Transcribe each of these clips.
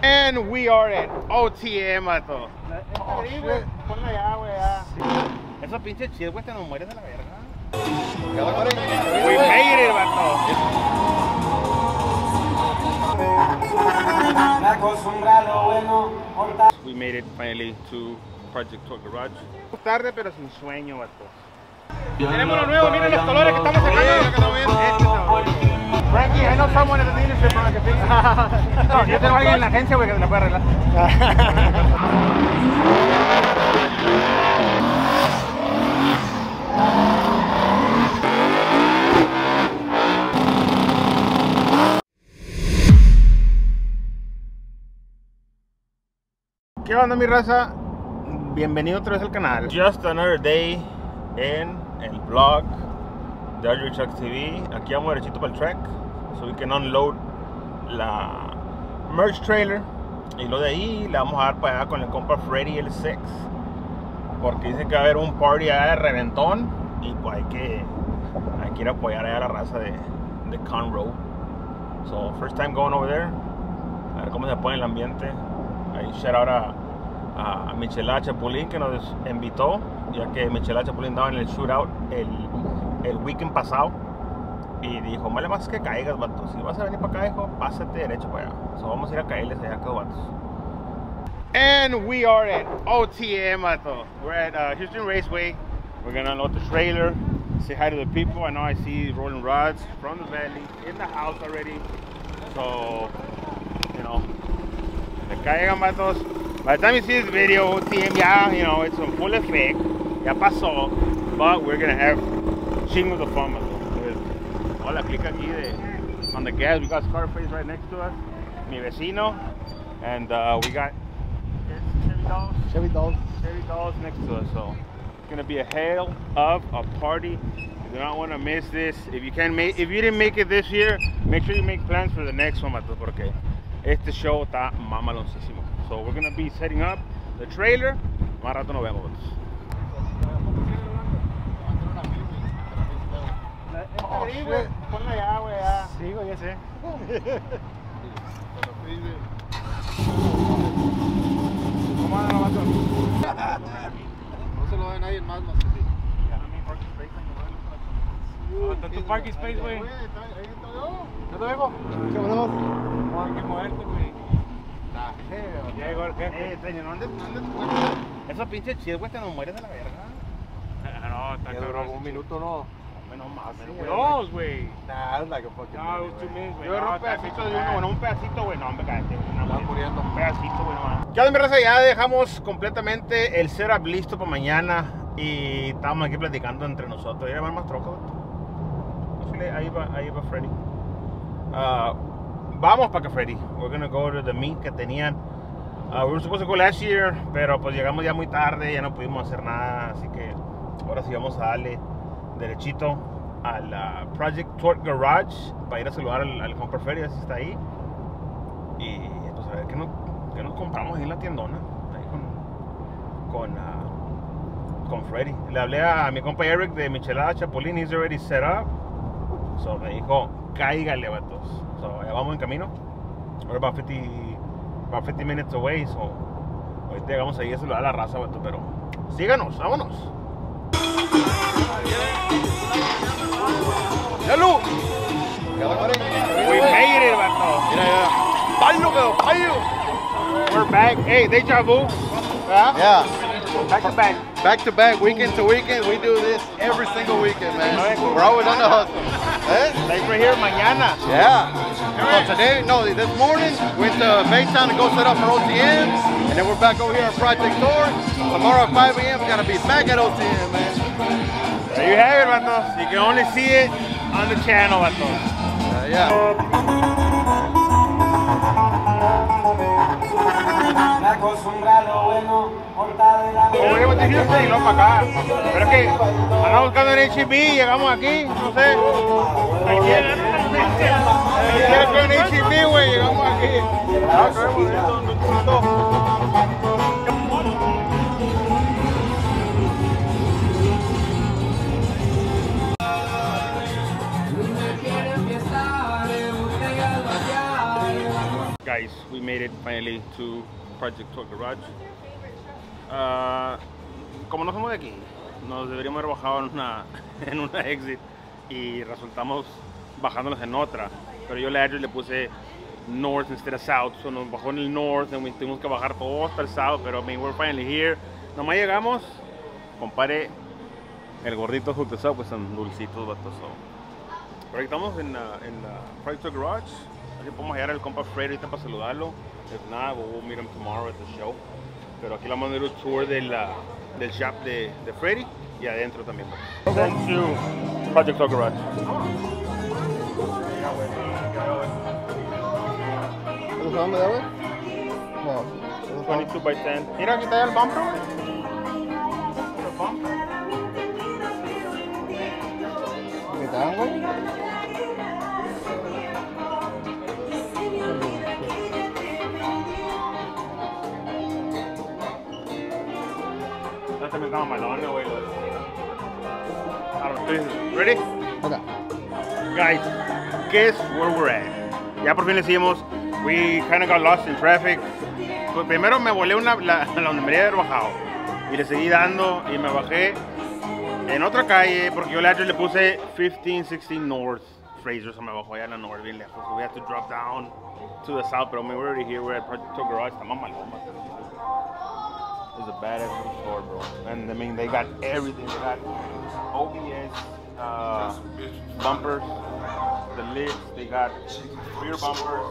And we are at OTM, vato. Ponla ya, güey, ya. Esos pinches chidos, güey, te nos mueres de la verga. We made it, vato. We made it finally to Project Tour Garage. Tarde pero sin sueño, vato. Tenemos lo nuevo, miren los colores que estamos sacando. Frankie, I know someone in the dealership para que fixe. No, yo tengo a alguien en la agencia, güey, que me la puede arreglar. ¿Qué onda, mi raza? Bienvenido otra vez al canal. Just another day en el vlog de Rgvtrucks TV. Aquí vamos derechito para el track, so we can unload la merch trailer. Y lo de ahí le vamos a dar para allá con el compa Freddy el 6, porque dice que va a haber un party allá de reventón. Y pues hay que ir a apoyar allá a la raza de Conroe. So first time going over there. A ver cómo se pone el ambiente. Ahí shout out a Michelada Chapulín, que nos invitó, ya que Michelada Chapulín andaba en el shootout el weekend pasado. Y dijo, vale más que caigas, vatos. Si vas a venir para acá, dijo, pásate derecho para allá. So vamos a ir a caerles allá, que vatos. And we are at OTM, vato. We're at Houston Raceway. We're gonna unload the trailer, say hi to the people. I know I see rolling rods from the valley in the house already. So, you know, que caigan, vatos. By the time you see this video, OTM, yeah, you know, it's on full effect. Ya pasó. But we're gonna have chingos of fun, vato. Hola, click aquí on the gas. We got Scarface right next to us. Mi vecino. And we got Chevy dolls next to us. So it's gonna be a hell of a party. You do not want to miss this. If you didn't make it this year, make sure you make plans for the next one, vato, porque este show está mamaloncísimo. So we're gonna be setting up the trailer. Más rato nos vemos, vatos. Oh, shit. Ponla ya, güey, ya. Sí, güey, ya sé. ¿Cómo anda, vato? No se lo da a nadie más que ti. Está tu parking space, güey. Ahí estoy yo. ¿No te vengo? ¿Qué ponemos? No hay que moverte, güey. Ya llegó el jefe. ¿Dónde? Esos pinches chidos, güey, te nos mueres de la verga. No, está cabrón. Un minuto, no. Bueno, más. Dos, güey. Nah, it's like a fucking No, it was 2 minutes, güey. Yo agarré un pedacito de uno, bueno, un pedacito, güey, no, me cállate. Están muriendo. Un pedacito, güey, nomás. ¿Qué onda, mi raza? Ya dejamos completamente el setup listo para mañana. Y estábamos aquí platicando entre nosotros. ¿Ya más troca? Ahí va Freddy. Vamos para que Freddy. We're gonna go to the meet que tenían. We were supposed to go last year, pero pues llegamos ya muy tarde, ya no pudimos hacer nada. Así que ahora sí vamos a darle derechito a la Project Tour Garage para ir a saludar al compa Freddy, así está ahí. Y pues a ver qué nos compramos ahí en la tiendona, ahí con Freddy. Le hablé a mi compa Eric de Michelada Chapulín, he's already set up. So me dijo, cáigale, vatos. So ya vamos en camino. We're about 50 minutes away, so ahorita llegamos ahí a saludar a la raza, vato, pero síganos, vámonos. ¡Salud! We made it, vato. Mira. ¡Palo! We're back. Hey, deja vu. Yeah. Back to back. Back to back, weekend to weekend, we do this every single weekend, man. We're always on the hustle. Thanks for here mañana. Yeah. So this morning, went to Baytown to go set up for OTM, and then we're back over here on Project Tour. Tomorrow at 5 a.m., we gotta be back at OTM, man. There you have it, vatos. You can only see it on the channel, vatos. Yeah. Volvemos de Houston y no para acá. Pero es que andamos buscando en HB, llegamos aquí, no sé. Aquí con HB, güey, llegamos aquí. Guys, we made it finally to Project Tour Garage. Como no somos de aquí, nos deberíamos haber bajado en una exit y resultamos bajándonos en otra. Pero yo le puse north instead of south, so nos bajó en el north y tuvimos que bajar todo hasta el south. Pero I mean, we're finally here. Nomás llegamos, compare el gordito hooked us up with some dulcitos, vatos. Pero ahí estamos en la Project Tour Garage. Así podemos llegar al compa Freddy ahorita para saludarlo. If not, we'll meet him tomorrow at the show. Pero aquí le vamos a dar un tour del shop de Freddy y adentro también. Welcome to Project Tour Garage. ¿Eso se llama de agua? No. 22 by 10. Mira, aquí está ya el bumper, güey. ¿Qué tal, güey? No te metas malones, güey. Ready? Okay. Guys, guess where we're at. Ya por fin le hicimos. We kind of got lost in traffic. Pues primero me volé la donde me debería haber bajado. Y le seguí dando y me bajé en otra calle porque yo le puse 1516 North Fraser, so me bajó allá en la North bien lejos. So we had to drop down to the south, pero we're already here. We're at Project Tour Garage. Estamos maloma. It's a badass little store, bro. And I mean, they got everything. They got OBS, bumpers, the lids. They got rear bumpers.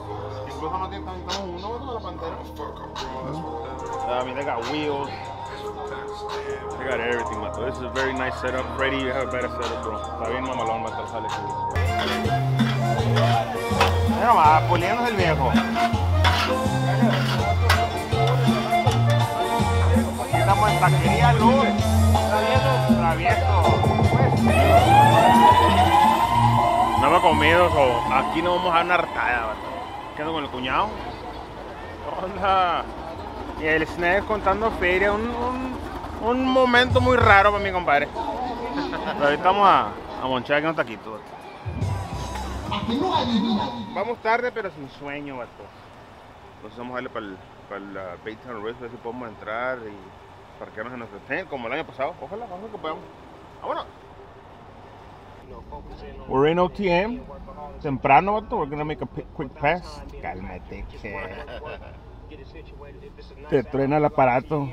Incluso no tienen uno de la pantera. I mean, they got wheels. They got everything, mato. This is a very nice setup. Freddy, you have a better setup, bro. Está bien mamalón, mato. Sale cool. Mira nomás, puliéndose el viejo. Estamos en Taquería Luz. Travieso. No me he comido, so aquí nos vamos a dar una hartada, vato. ¿Qué ando con el cuñado? Hola. Y el snack contando feria, un momento muy raro para mi compadre. Pero ahorita vamos a monchar aquí unos taquitos. Vamos tarde, pero sin sueño, vato. Entonces vamos a darle para el Penitas, a ver si podemos entrar y parquearnos en nuestro tent, como el año pasado. Ojalá que podamos. Vámonos. We're in OTM. Temprano, vato. We're gonna make a quick pass. Cálmate, che. Te truena el aparato.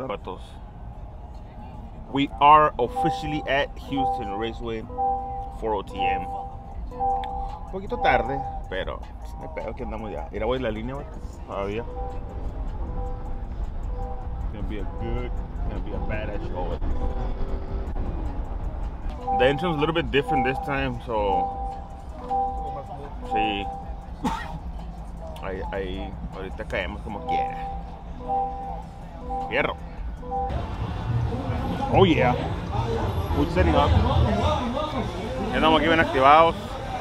Vatos. We are officially at Houston Raceway for OTM. Un poquito tarde, pero no hay pedo que andamos ya. Ir a voy la línea, vato. Todavía. Gonna be a badass show. The entrance is a little bit different this time, so sí. Ahí ahorita caemos como quiera. Fierro. Oh yeah. We're setting up. Ya estamos aquí bien activados.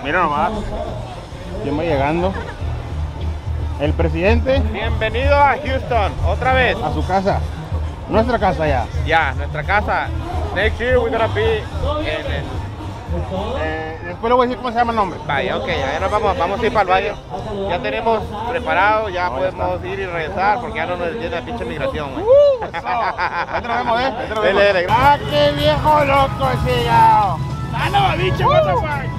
Mira nomás. ¿Quién va llegando? El presidente. Bienvenido a Houston, otra vez. A su casa. Nuestra casa ya. Ya, nuestra casa. Next year we're gonna be en el... Después le voy a decir cómo se llama el nombre. Vaya, ok, ya nos vamos a ir para el valle. Ya tenemos preparado, ya podemos ir y regresar porque ya no nos detiene la pinche migración, güey. Ahí te lo vemos, Ahí te lo vemos. Dele. ¡Ah, qué viejo loco ese ya! ¡Ah, no, bicho, what the fuck!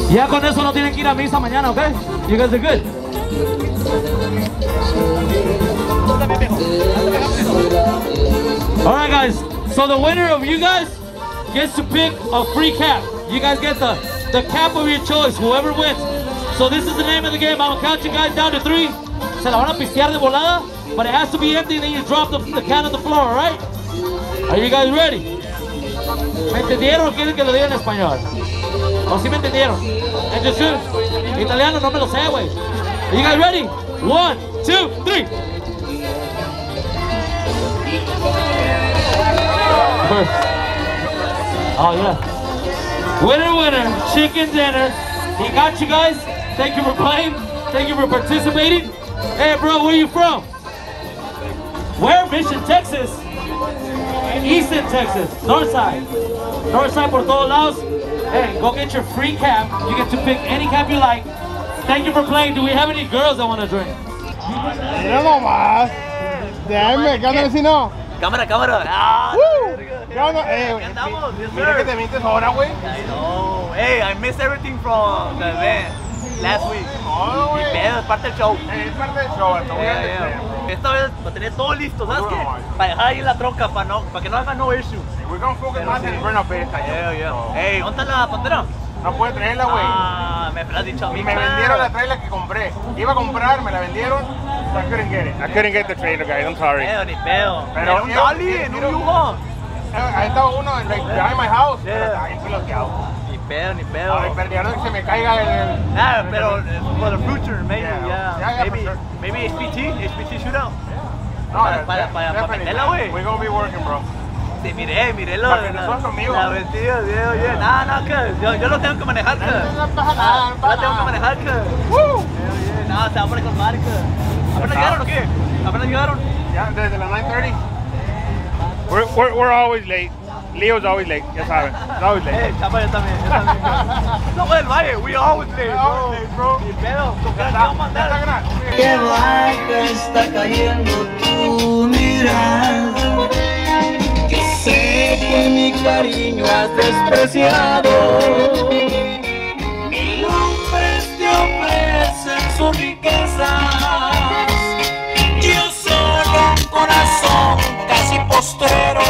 Ya con eso no tienen que ir a misa mañana, ¿ok? You guys are good. Alright guys, so the winner of you guys gets to pick a free cap. You guys get the cap of your choice, whoever wins. So this is the name of the game. I'll count you guys down to 3. Se la van a pistear de volada, but it has to be empty, then you drop the can on the floor, alright? Are you guys ready? ¿Me entendieron o quieren que lo diga en español? ¿O sí me entendieron? Entonces, italiano no me lo sé, güey. Are you guys ready? 1, 2, 3. Oh yeah. Winner, winner, chicken dinner. He got you guys. Thank you for playing. Thank you for participating. Hey bro, where you from? Where? Mission, Texas. Easton, Texas. Northside. Northside por todos lados. Hey, go get your free cap. You get to pick any cap you like. Thank you for playing. Do we have any girls that want to drink? Mira nomás. Déjame, ¿qué onda vecino? Cámara, cámara. Ah, ¿Qué onda? Mira que te mientes ahora, güey. I know. Hey, I missed everything from the event last week. No, güey. Pero es parte del show. Es parte del show, hasta voy a decir. Esta vez va a tener todo listo, ¿sabes qué? Para dejar ahí la troca, para que no haga no issue. We're gonna focus más en el burnout base. Hey, ¿dónde está la pantera? No puede traerla, güey. Ah, me lo has dicho a mí. Y me vendieron la trailer que compré. Iba a comprar, me la vendieron. So I couldn't get it. I couldn't get the trailer, guys. I'm sorry. Ni pedo. Pero Era un dolly en un Yukon. Ahí estaba uno, like, behind my house. Pero está bien piloteado. Ni pedo. Ay, perdieron que se me caiga el... Ah, pero for the future, maybe, Yeah, maybe, for sure. maybe HPT shootout. No, para meterla, güey. We're gonna be working, bro. Sí, miré lo Para que no seas conmigo. la vestida, bien. No, que yo lo tengo que manejar, que. No pasa nada, no Yo pasa lo tengo que nada. manejar, que. No, se va a poner con madre, que. ¿Apenas llegaron o qué? ¿Apenas llegaron? Ya, desde las 9:30. We're always late. Leo's always late, ya saben. He's always late. Chapa, yo también. Somos del Valle, we always late, bro. Ni pedo, ¿qué vamos a mandar? Que baja está cayendo tu mirada, que sé que mi cariño has despreciado. Mil hombres te ofrecen sus riquezas, yo solo un corazón casi postrero,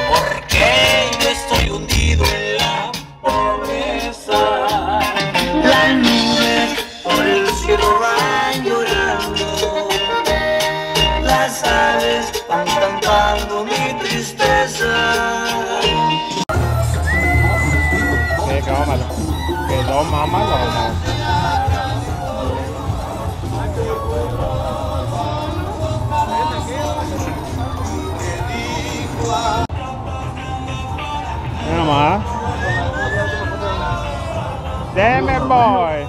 porque yo estoy hundido en la pobreza. Las nubes por el cielo van llorando, las aves van cantando mi tristeza. Quedó malo. Quedó más malo. Mira nomás. Deme, boy.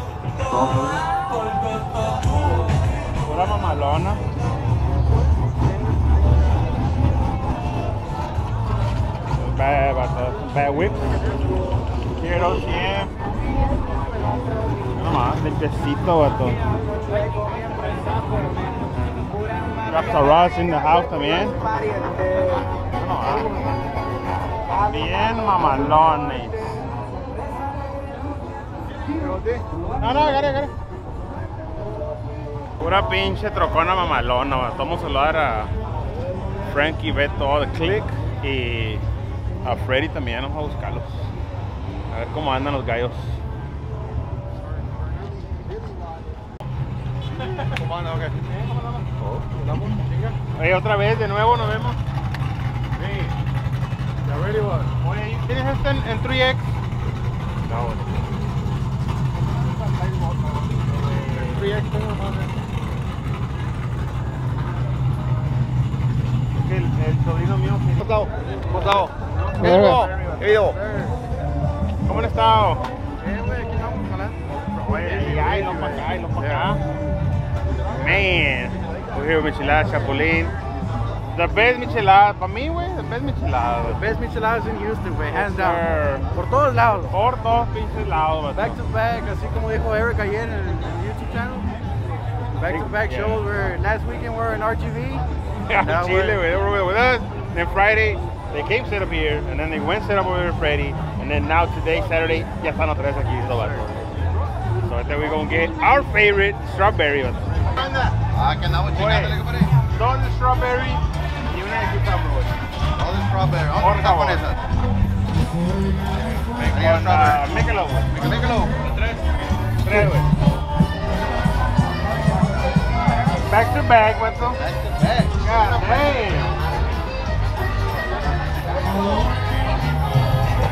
Pura mamalona. Bad whip. Quiero 100. Mira nomás, lechecito, vato. Rasta Ross in the house también. Mira nomás. Bien mamalones. No, agarre. Pura pinche trocona mamalona. Vamos a saludar a Frankie, Beto, The Click y a Freddy también. Vamos a buscarlos. A ver cómo andan los gallos. ¿Cómo anda? Ok. Oye, otra vez, de nuevo nos vemos. Sí. Ya ready what? Oye, ¿tienes este en 3X? No. 3X tengo más. El sobrino mío. ¿Cómo estás? ¿Cómo han estado? Güey, aquí estamos jalando. Oye, y no para acá, y no para acá. Man, we're here with Michelada Chapulín. The best michelada, para mí, güey, the best michelada. The best micheladas in Houston, güey, hands Sir. down. Por todos lados. Por todos pinches lados, vato. Back to back, así como dijo Eric ayer en el YouTube channel. Back to back Yeah. shows. Last weekend we're in Rgv. Yeah, Chile, güey, they were with us. Then Friday, they came set up here, and then they went set up over with Freddy, and then now today, Saturday, ya están otra vez aquí, so vato. So I think we're gonna get our favorite strawberry, vato. Ah, que andamos chingándole, compadre. Dos de strawberry y una de cucumber, güey. All the strawberry. Vamos a Por empezar con favor. esas. Con Michelob, güey. Mécalo. Tres, güey. Back to back, vato. Back to back. God damn.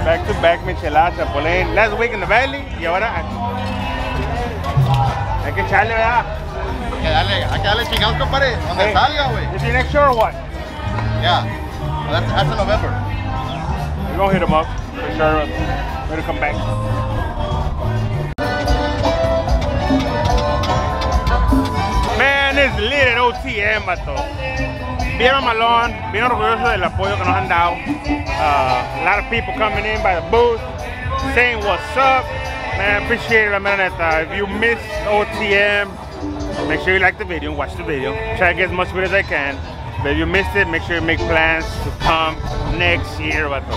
Back to back michelada Chapulín. Last week in the Valley y ahora aquí. que echarle, ¿verdad? Hay que darle chingados, compadre. Donde salga, güey. Is he next year or what? Yeah. Well, that's in November. We're gonna hit him up for sure. We're gonna come back. Man, it's lit at OTM, vato. Bien mamalón, bien orgulloso del apoyo que nos han dado. A lot of people coming in by the booth, saying what's up. Man, appreciate it, man. If you missed OTM, make sure you like the video and watch the video. Try to get as much video as I can. But if you missed it, make sure you make plans to come next year, vato.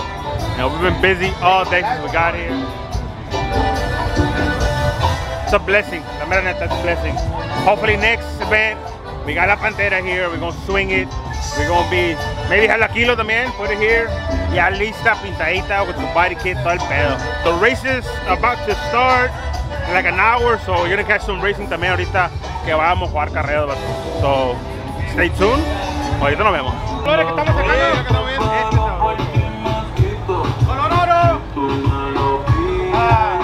You know, we've been busy all day since we got here. It's a blessing. La mera neta, it's a blessing. Hopefully next event, we got La Pantera here. We're gonna swing it. We're gonna be, maybe have la Kilo también, put it here. Ya lista, pintadita, with the body kit, todo el pedo. The race is about to start in like an hour, so you're gonna catch some racing también ahorita que vamos a jugar carreras, vato. So, stay tuned. Ahorita nos vemos. Colores que estamos sacando. Colorado.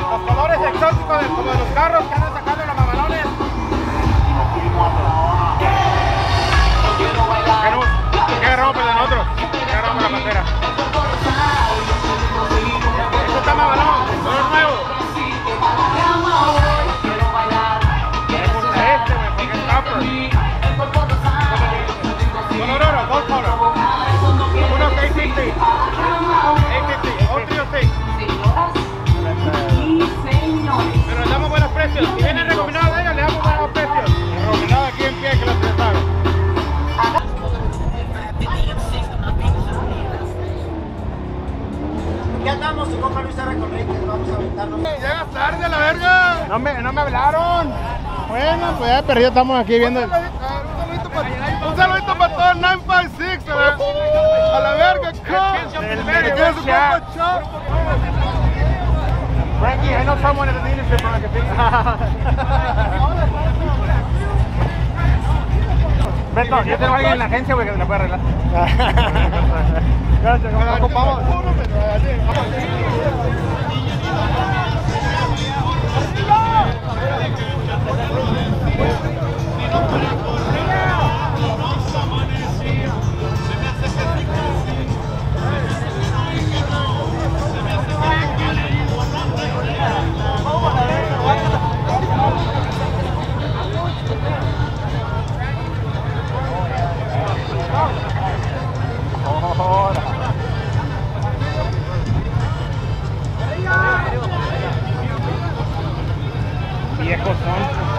Los colores exóticos como de los carros que andan sacando los mamalones. ¿Qué agarramos para nosotros? ¿Qué agarramos la Pantera? Esto está mamalón, color nuevo. Me gusta este, güey, porque es copper. Colorado, dos color. Uno 650. 850, all 306. Pero le damos buenos precios. Si vienen recomendados de ellos, le damos buenos precios. Recomendado aquí en pie, que los prestaron. ¿Qué andamos? Su compa Luis Rgvtrucks, vamos a aventarnos. Llegas tarde a la verga. No me hablaron. Bueno, pues ya perdido, estamos aquí viendo. Un saludito para todos 956, a la verga, El medio chat. Frankie, I know someone at the dealership for like a Beto, yo tengo a alguien en la agencia, güey, que te la puede arreglar. Gracias, ¿cómo ocupamos? Viejos son.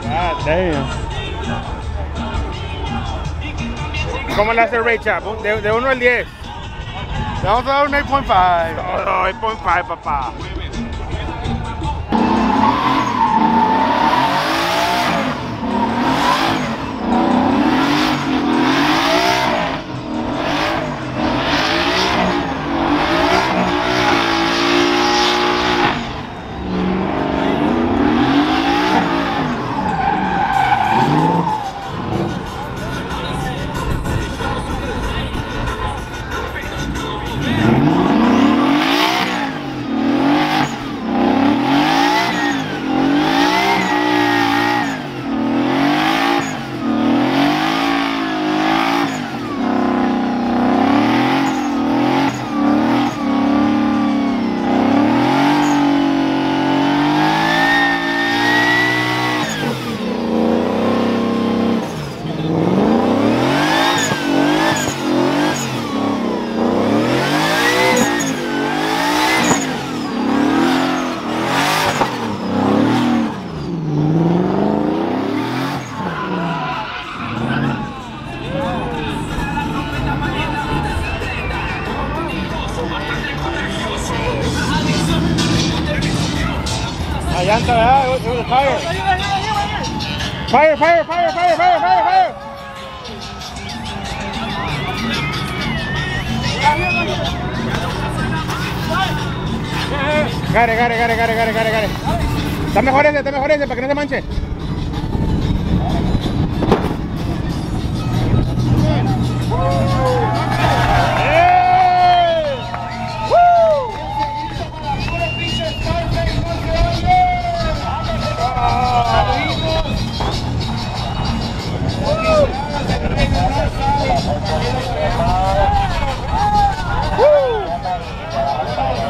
God damn. ¿Cómo le hace el rate, chap? De 1 al 10. Le vamos a dar un 8.5. Oh, 8.5, papá. La llanta, ¿verdad? It was a tire. Fire, fire, fire, fire, fire, fire, fire. Gare. Está mejor ese, para que no se manche.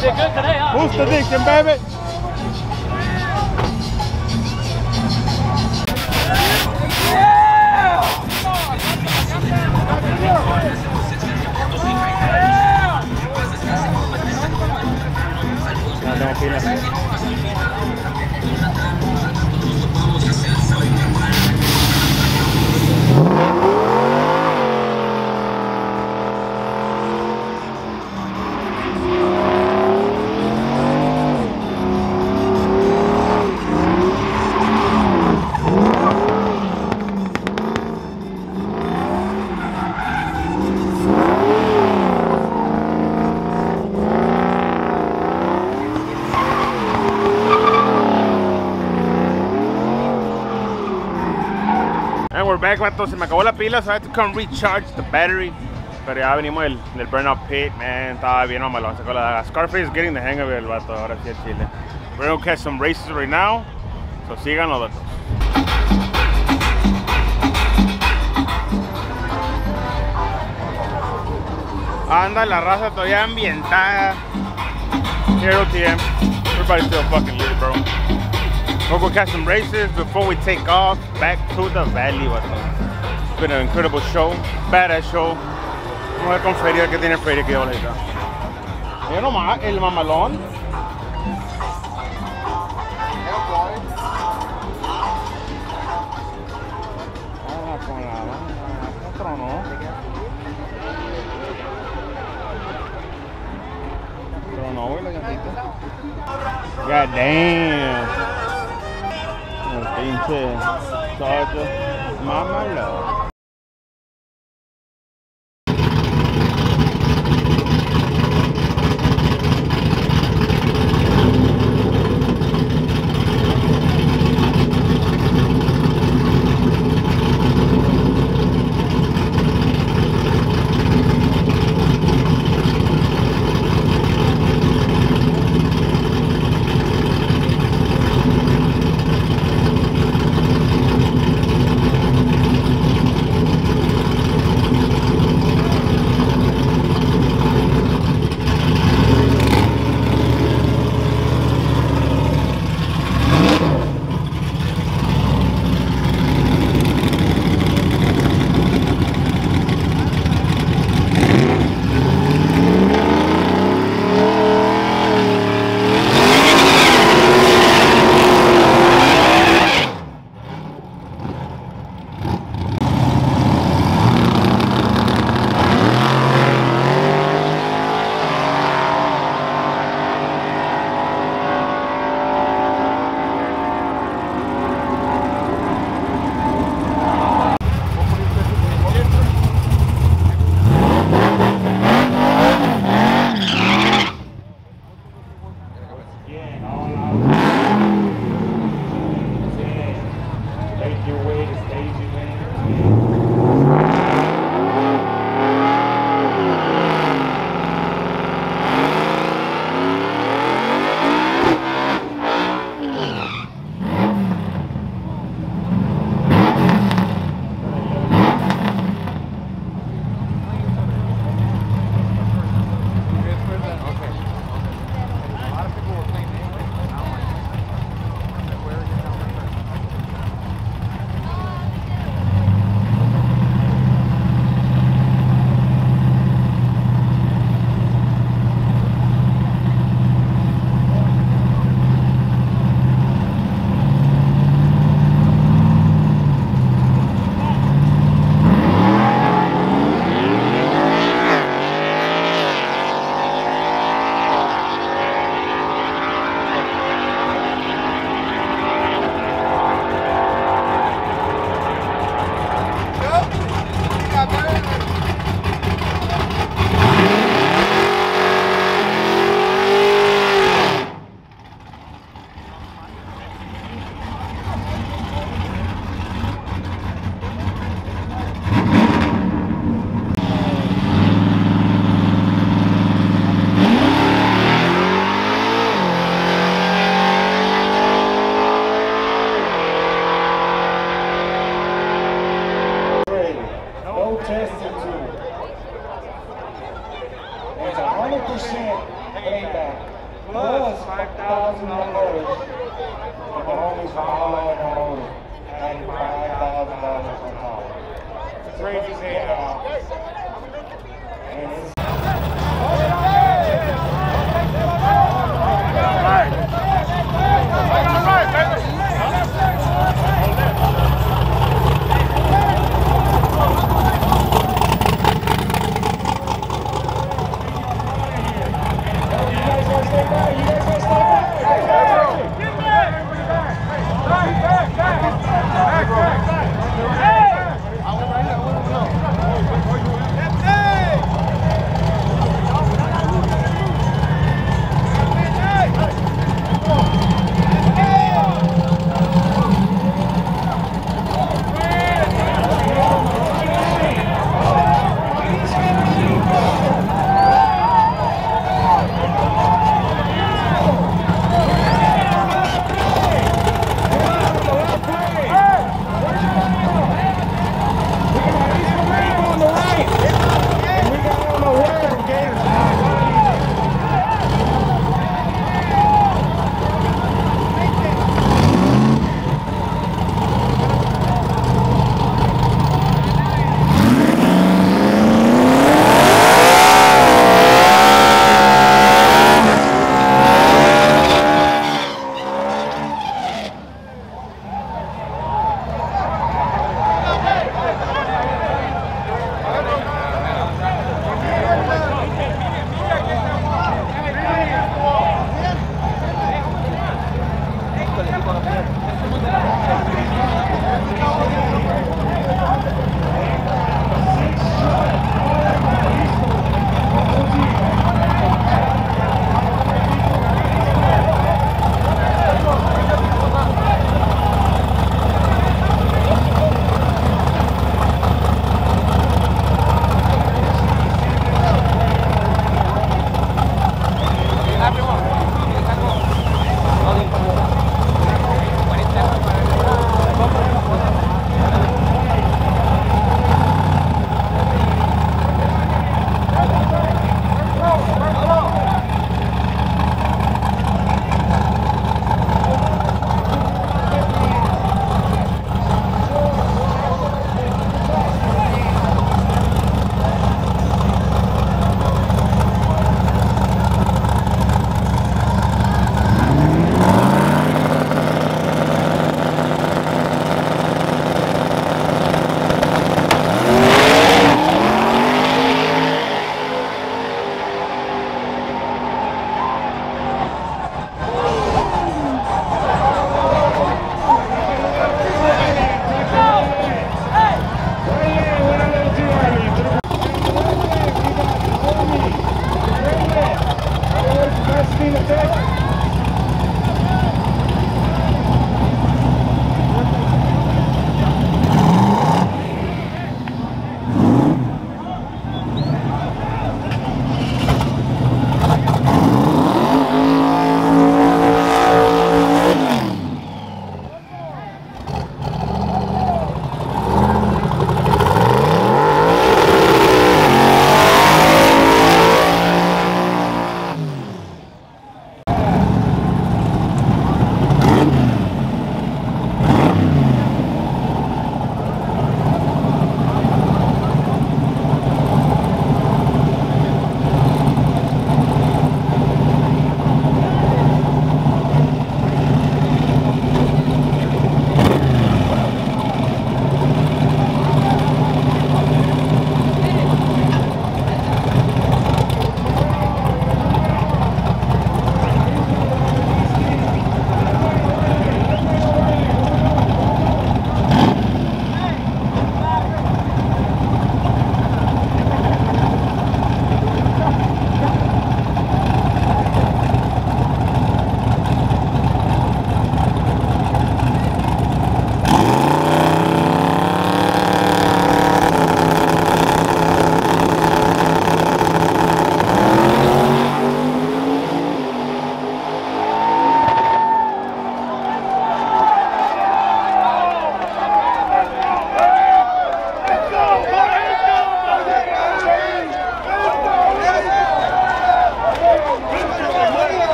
Did good today, huh? Boost addiction, baby. And we're back, vato. Se me acabó la pila, so I had to come recharge the battery. Pero ya venimos del burnout pit, man. Estaba bien mamalón. Sacó la Scarface is getting the hang of it, el vato. Ahora sí a Chile. We're gonna catch some races right now. So síganos, vatos. Anda la raza todavía ambientada. Here at OTM. Everybody's still fucking lit, bro. We'll go catch some races before we take off back to the valley, vato. It's been an incredible show, badass show. Vamos a ver con feria, que tiene feria que yo ahorita. Mira nomás, el mamalón. Ah, con la otro no. Pero no, güey, la llantita. God damn. El pinche socio mamalón. Crazy payout. Hey!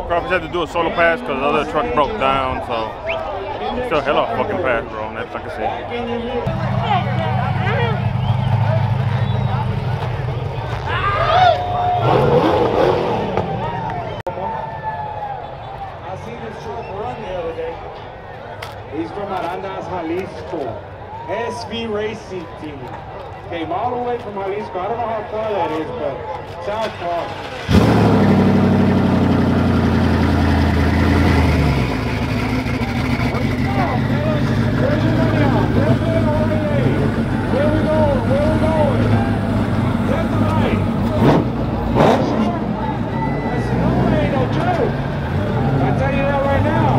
Crawfish had to do a solo pass because the other truck broke down, so still hell of a fucking pass, bro. And that's like I said. I seen this truck run the other day. He's from Arandas, Jalisco. SV Racing Team. Came all the way from Jalisco. I don't know how far that is, but sounds far. Where we going? Where we going? Left or right? That's no way, ain't no joke. I tell you that right now.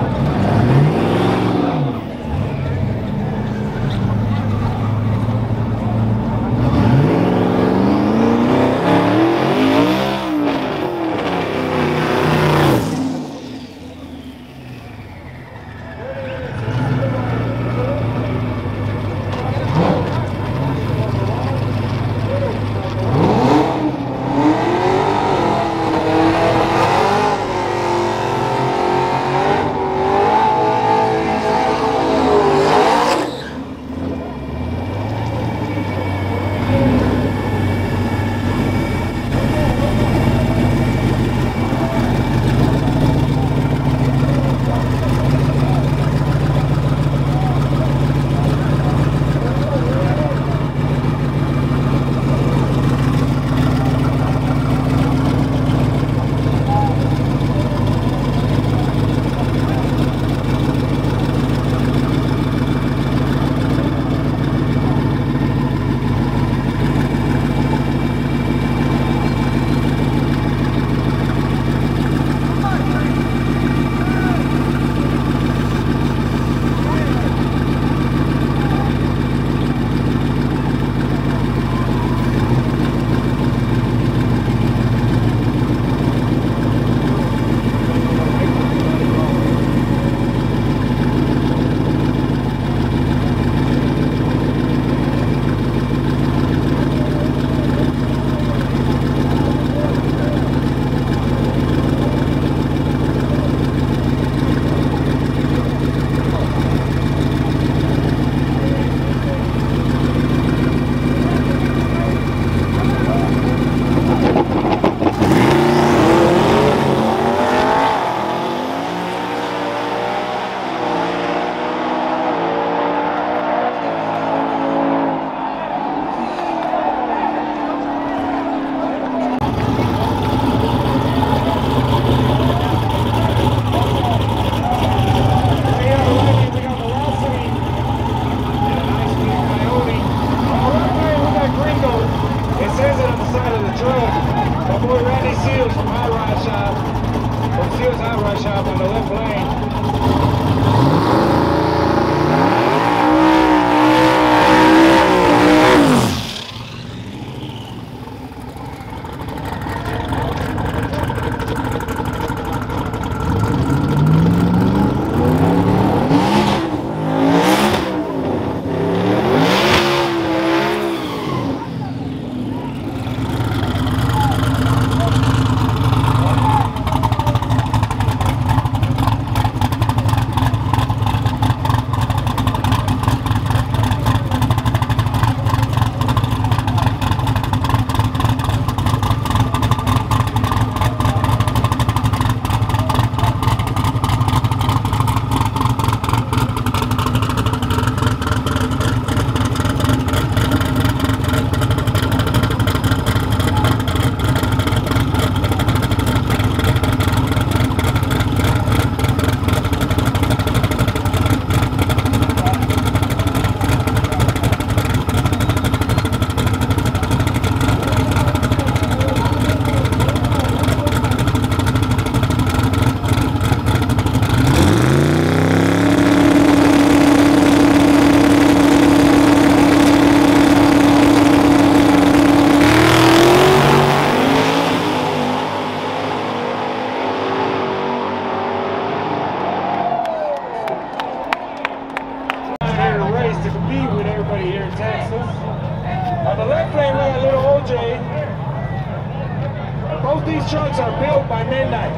Both these trucks are built by midnight.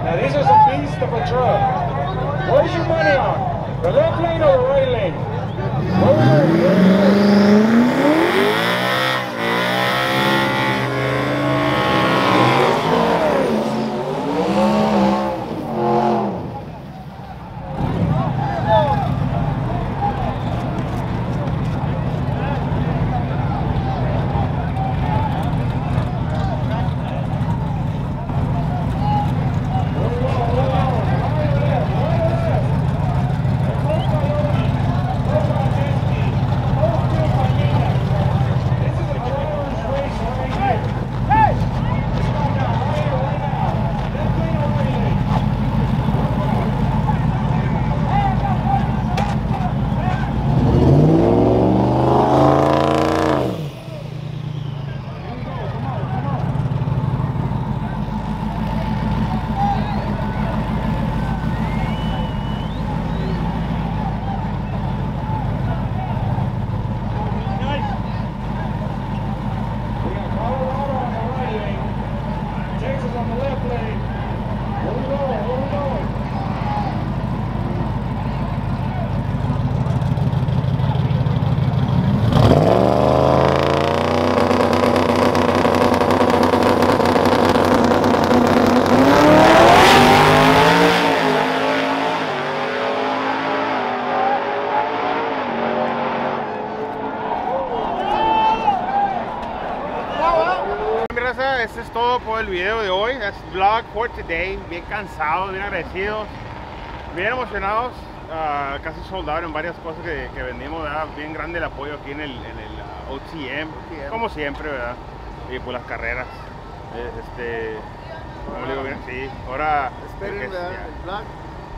Now this is a beast of a truck. What is your money on? The left lane or the right lane? Where we going? Este es todo por el video de hoy. That's vlog for today. Bien cansados, bien agradecidos, bien emocionados. Casi soldados en varias cosas que vendimos, ¿verdad? Bien grande el apoyo aquí en el OTM, como siempre, ¿verdad? Y pues las carreras. Como digo bien, sí. Ahora Esperen el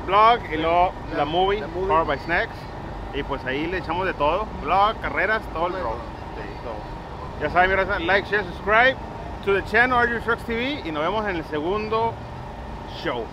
vlog y luego la movie, Powered by Snacks. Y pues ahí le echamos de todo. Vlog, carreras, todo el pro. Sí, so. Ya saben, mira, like, share, subscribe to the channel Rgvtrucks TV y nos vemos en el segundo show.